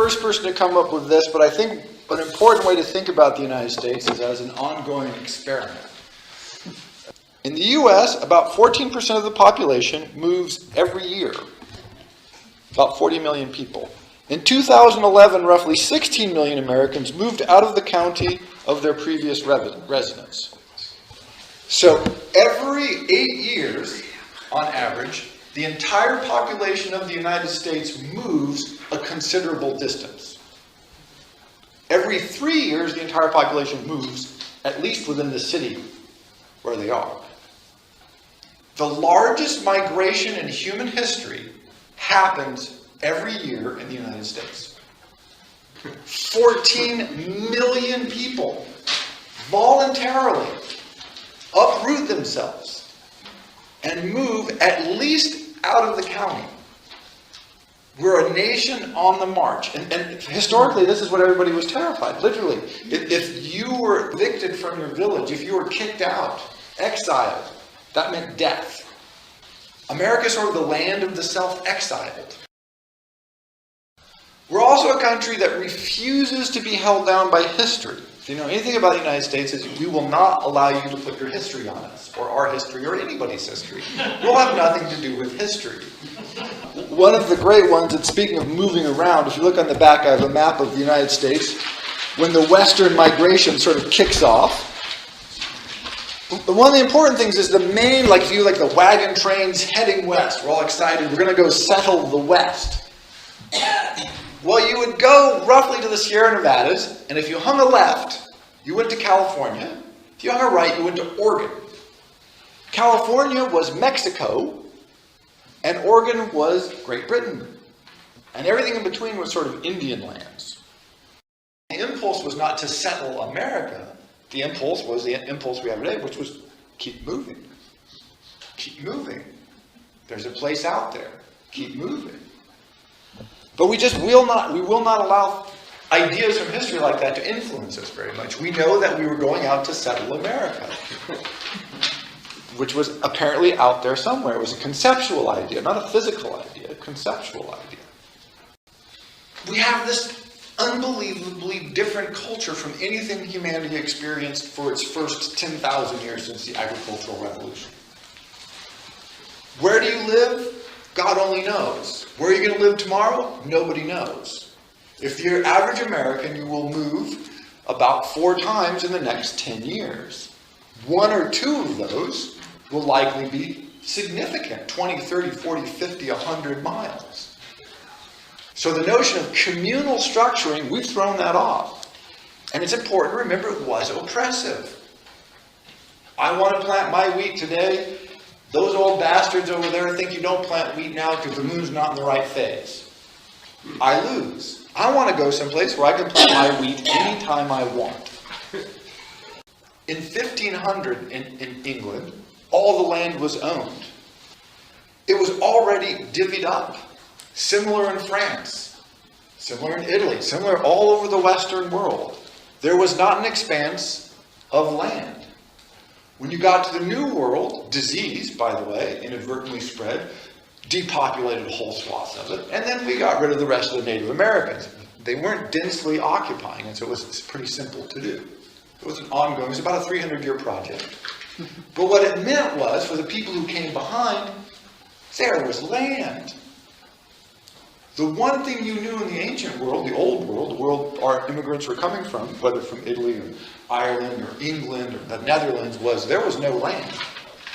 first person to come up with this, but I think an important way to think about the United States is as an ongoing experiment. In the U.S., about 14% of the population moves every year, about 40 million people. In 2011, roughly 16 million Americans moved out of the county of their previous residence. So every 8 years, on average, the entire population of the United States moves a considerable distance. Every 3 years, the entire population moves, at least within the city where they are. The largest migration in human history happens every year in the United States. 14 million people voluntarily uproot themselves and move at least out of the county. We're a nation on the march. And historically, this is what everybody was terrified. Literally, if you were evicted from your village, if you were kicked out, exiled, that meant death. America is sort of the land of the self-exiled. We're also a country that refuses to be held down by history. If you know anything about the United States, is we will not allow you to put your history on us, or our history, or anybody's history. We'll have nothing to do with history. One of the great ones, and speaking of moving around, if you look on the back, I have a map of the United States. When the Western migration sort of kicks off, one of the important things is the main, like if you like the wagon trains heading west, we're all excited, we're going to go settle the West. Well, you would go roughly to the Sierra Nevadas, and if you hung a left, you went to California. If you hung a right, you went to Oregon. California was Mexico, and Oregon was Great Britain. And everything in between was sort of Indian lands. The impulse was not to settle America. The impulse was the impulse we have today, which was keep moving. Keep moving. There's a place out there. Keep moving. But we will not allow ideas from history like that to influence us very much. We know that we were going out to settle America, which was apparently out there somewhere. It was a conceptual idea, not a physical idea, a conceptual idea. We have this unbelievably different culture from anything humanity experienced for its first 10,000 years since the agricultural revolution. Where do you live? God only knows. Where are you going to live tomorrow? Nobody knows. If you're average American, you will move about 4 times in the next 10 years. 1 or 2 of those will likely be significant, 20, 30, 40, 50, 100 miles. So the notion of communal structuring, we've thrown that off. And it's important to remember it was oppressive. I want to plant my wheat today. Those old bastards over there think you don't plant wheat now because the moon's not in the right phase. I lose. I want to go someplace where I can plant my wheat anytime I want. In 1500 in England, all the land was owned. It was already divvied up. Similar in France, similar in Italy, similar all over the Western world. There was not an expanse of land. When you got to the New World, disease, by the way, inadvertently spread, depopulated whole swaths of it, and then we got rid of the rest of the Native Americans. They weren't densely occupying, and so it was pretty simple to do. It was an ongoing, it was about a 300-year project. But what it meant was, for the people who came behind, there was land. The one thing you knew in the ancient world, the old world, the world our immigrants were coming from, whether from Italy or Ireland or England or the Netherlands, was there was no land.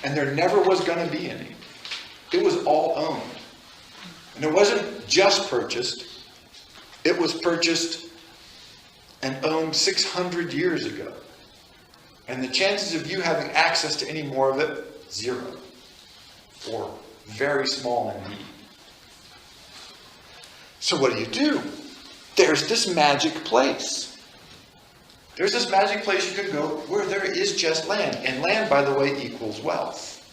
And there never was going to be any. It was all owned. And it wasn't just purchased. It was purchased and owned 600 years ago. And the chances of you having access to any more of it, 0. Or very small indeed. So what do? There's this magic place. There's this magic place you could go where there is just land. And land, by the way, equals wealth.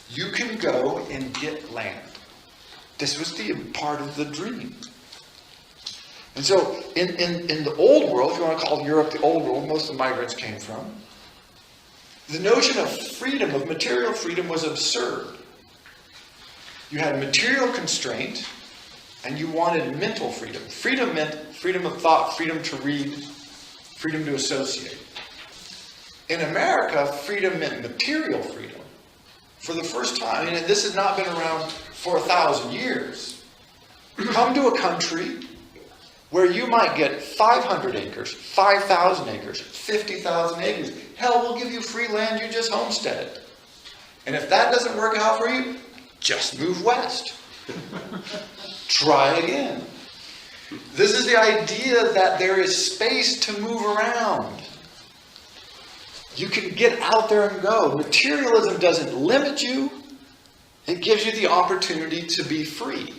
You can go and get land. This was the part of the dream. And so in the old world, if you want to call Europe the old world, most of the migrants came from, the notion of freedom, of material freedom, was absurd. You had material constraint, and you wanted mental freedom. Freedom meant freedom of thought, freedom to read, freedom to associate. In America, freedom meant material freedom. For the first time, and this has not been around for 1,000 years. Come to a country where you might get 500 acres, 5,000 acres, 50,000 acres. Hell, we'll give you free land, you just homestead it. And if that doesn't work out for you, just move west. Try again. This is the idea that there is space to move around. You can get out there and go. Materialism doesn't limit you. It gives you the opportunity to be free.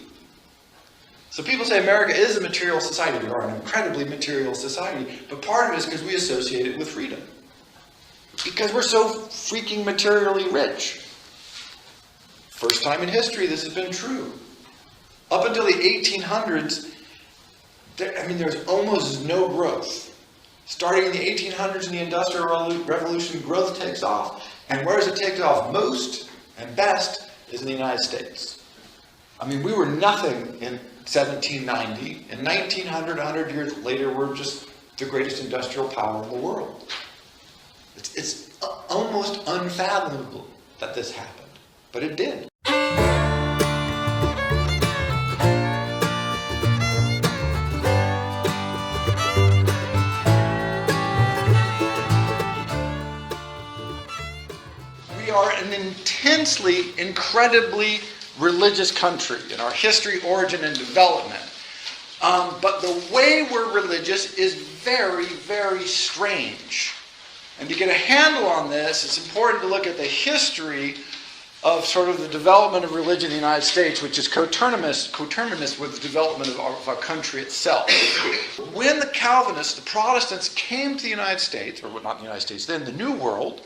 So people say America is a material society. We are an incredibly material society. But part of it is because we associate it with freedom. Because we're so freaking materially rich. First time in history this has been true. Up until the 1800s, there's almost no growth. Starting in the 1800s in the Industrial Revolution, growth takes off. And where does it take off most and best is in the United States. We were nothing in 1790. In 1900, 100 years later, we're just the greatest industrial power in the world. It's almost unfathomable that this happened, but it did. We are an intensely, incredibly religious country in our history, origin, and development. But the way we're religious is very, very strange. And to get a handle on this, it's important to look at the history of sort of the development of religion in the United States, which is coterminous with the development of our country itself. When the Calvinists, the Protestants, came to the United States, or not the United States then, the New World,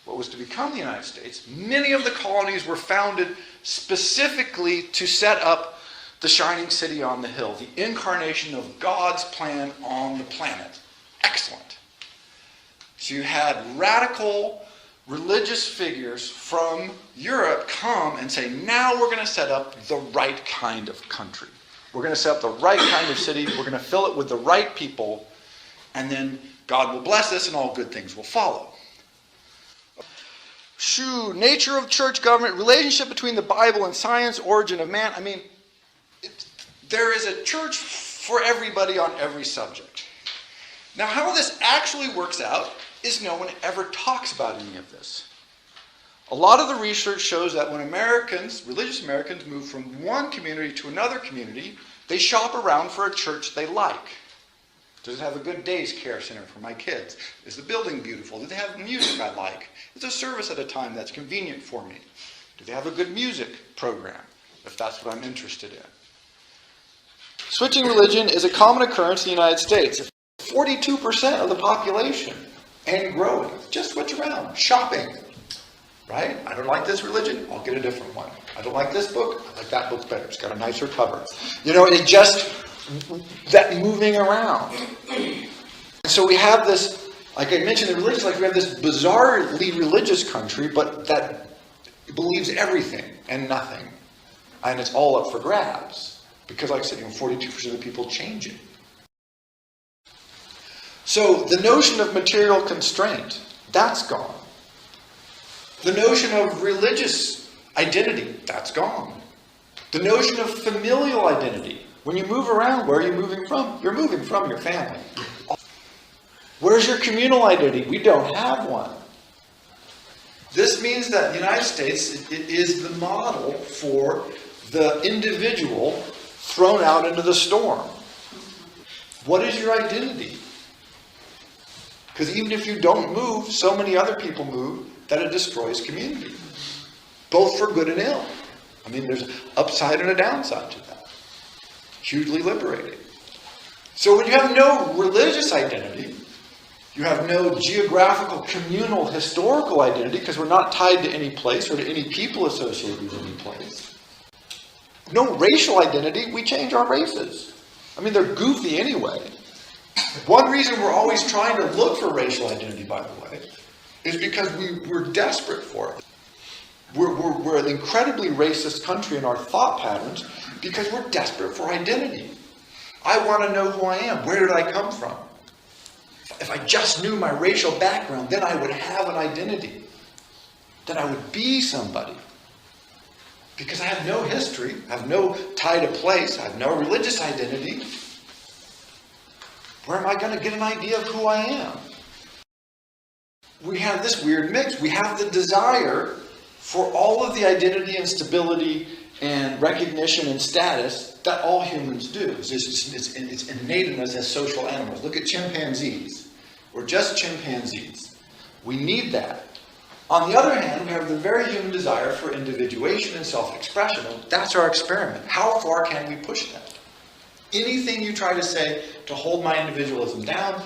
what was to become the United States, many of the colonies were founded specifically to set up the shining city on the hill, the incarnation of God's plan on the planet. Excellent. So you had radical religious figures from Europe come and say, now we're going to set up the right kind of country. We're going to set up the right kind of city. We're going to fill it with the right people. And then God will bless us and all good things will follow. Nature of church government, relationship between the Bible and science, origin of man. There is a church for everybody on every subject. Now, how this actually works out is no one ever talks about any of this. A lot of the research shows that when religious Americans, move from one community to another community, they shop around for a church they like. Does it have a good day's care center for my kids? Is the building beautiful? Do they have music I like? Is a service at a time that's convenient for me? Do they have a good music program, if that's what I'm interested in? Switching religion is a common occurrence in the United States. 42% of the population, and growing, just switch around, shopping. Right? I don't like this religion, I'll get a different one. I don't like this book, I like that book better. It's got a nicer cover. It just, that moving around. And so we have this, like I mentioned, the religious life, we have this bizarrely religious country, but that believes everything and nothing. And it's all up for grabs. Because, like I said, 42% of the people change it. So the notion of material constraint, that's gone. The notion of religious identity, that's gone. The notion of familial identity. When you move around, where are you moving from? You're moving from your family. Where's your communal identity? We don't have one. This means that the United States is the model for the individual thrown out into the storm. What is your identity? Because even if you don't move, so many other people move that it destroys community. Both for good and ill. There's an upside and a downside to that. Hugely liberating. So when you have no religious identity, you have no geographical, communal, historical identity, because we're not tied to any place or to any people associated with any place. No racial identity, we change our races. They're goofy anyway. One reason we're always trying to look for racial identity, by the way, is because we're desperate for it. We're an incredibly racist country in our thought patterns because we're desperate for identity. I want to know who I am. Where did I come from? If I just knew my racial background, then I would have an identity. Then I would be somebody. Because I have no history, I have no tie to place, I have no religious identity. Where am I going to get an idea of who I am? We have this weird mix. We have the desire for all of the identity and stability and recognition and status that all humans do. It's innate in us as social animals. Look at chimpanzees. We're just chimpanzees. We need that. On the other hand, we have the very human desire for individuation and self-expression. That's our experiment. How far can we push that? Anything you try to say to hold my individualism down,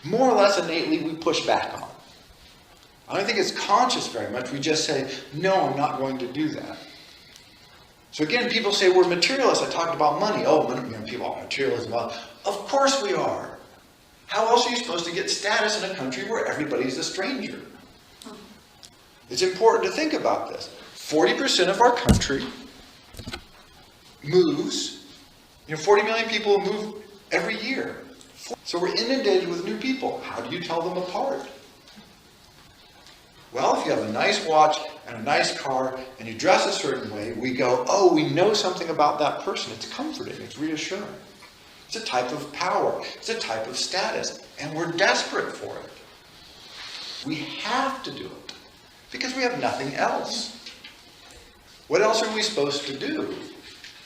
more or less innately we push back on. I don't think it's conscious very much. We just say, no, I'm not going to do that. So again, people say we're materialists. I talked about money. Oh, people are materialism. Of course we are. How else are you supposed to get status in a country where everybody's a stranger? It's important to think about this. 40% of our country moves. 40 million people move every year. So we're inundated with new people. How do you tell them apart? Well, if you have a nice watch and a nice car and you dress a certain way, we go, oh, we know something about that person. It's comforting. It's reassuring. It's a type of power. It's a type of status. And we're desperate for it. We have to do it because we have nothing else. What else are we supposed to do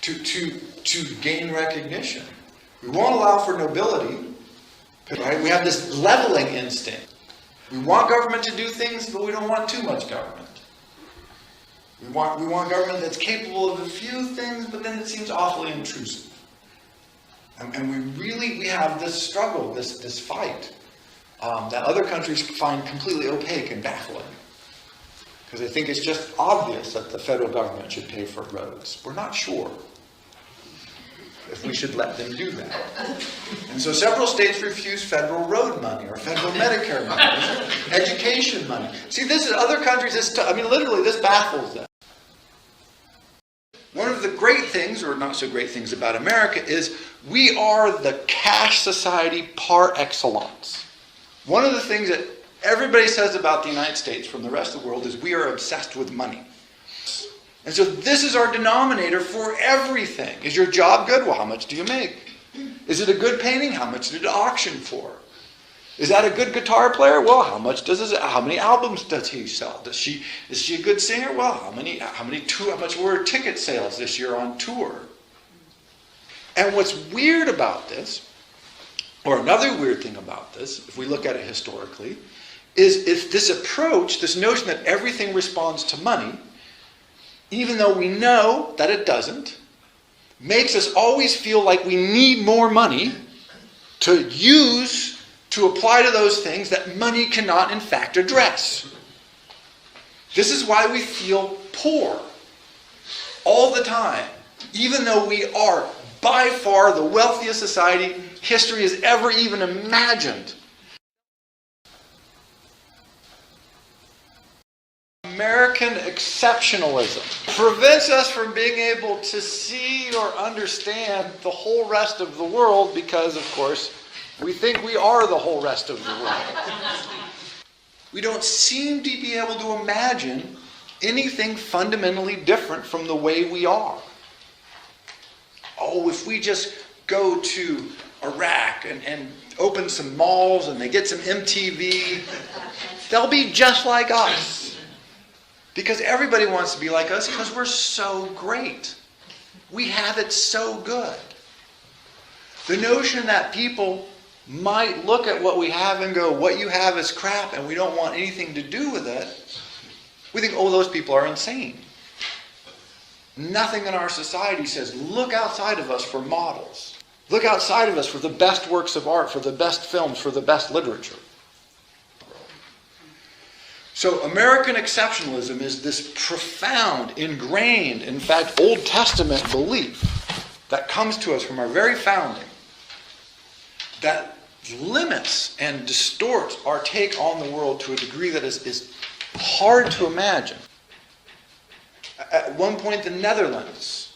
to gain recognition? We won't allow for nobility. Right? We have this leveling instinct. We want government to do things, but we don't want too much government. We want government that's capable of a few things, but then it seems awfully intrusive. And we have this struggle, this fight, that other countries find completely opaque and baffling. Because they think it's just obvious that the federal government should pay for roads. We're not sure if we should let them do that. And so several states refuse federal road money or federal Medicare money, education money. See, this is other countries, literally this baffles them. One of the great things, or not so great things about America is we are the cash society par excellence. One of the things that everybody says about the United States from the rest of the world is we are obsessed with money. And so this is our denominator for everything. Is your job good? Well, how much do you make? Is it a good painting? How much did it auction for? Is that a good guitar player? Well, how many albums does he sell? Is she a good singer? Well, how much were ticket sales this year on tour? And what's weird about this, or another weird thing about this, if we look at it historically, is if this approach, this notion that everything responds to money, even though we know that it doesn't, makes us always feel like we need more money to apply to those things that money cannot in fact address. This is why we feel poor all the time, even though we are by far the wealthiest society history has ever even imagined. American exceptionalism prevents us from being able to see or understand the whole rest of the world because, of course, we think we are the whole rest of the world. We don't seem to be able to imagine anything fundamentally different from the way we are. Oh, if we just go to Iraq and open some malls and they get some MTV, they'll be just like us. Because everybody wants to be like us because we're so great. We have it so good. The notion that people might look at what we have and go, what you have is crap and we don't want anything to do with it, we think, oh, those people are insane. Nothing in our society says, look outside of us for models. Look outside of us for the best works of art, for the best films, for the best literature. So American exceptionalism is this profound, ingrained, in fact, Old Testament belief that comes to us from our very founding that limits and distorts our take on the world to a degree that is hard to imagine. At one point, the Netherlands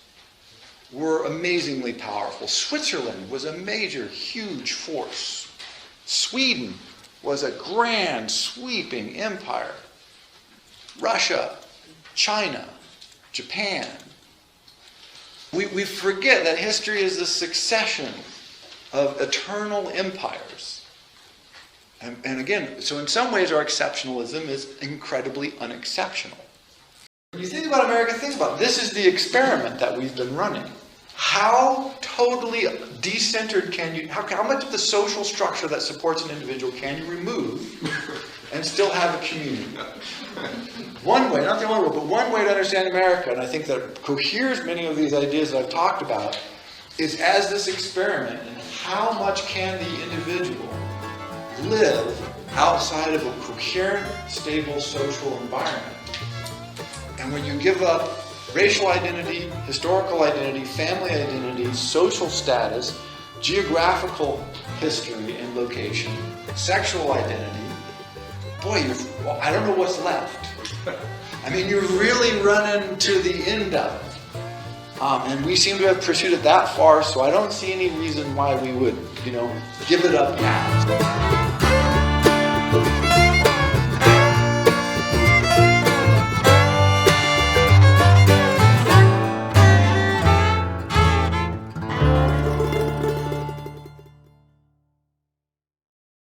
were amazingly powerful. Switzerland was a major, huge force. Sweden was a grand, sweeping empire. Russia, China, Japan. We forget that history is the succession of eternal empires. And again, so in some ways our exceptionalism is incredibly unexceptional. When you think about America, think about it. This is the experiment that we've been running. How totally decentered can you, how much of the social structure that supports an individual can you remove and still have a community? One way, not the only way, but one way to understand America, and I think that coheres many of these ideas that I've talked about, is as this experiment in how much can the individual live outside of a coherent, stable social environment. And when you give up racial identity, historical identity, family identity, social status, geographical history and location, sexual identity, boy, I don't know what's left. I mean, you're really running to the end of it. And we seem to have pursued it that far, so I don't see any reason why we would, give it up now.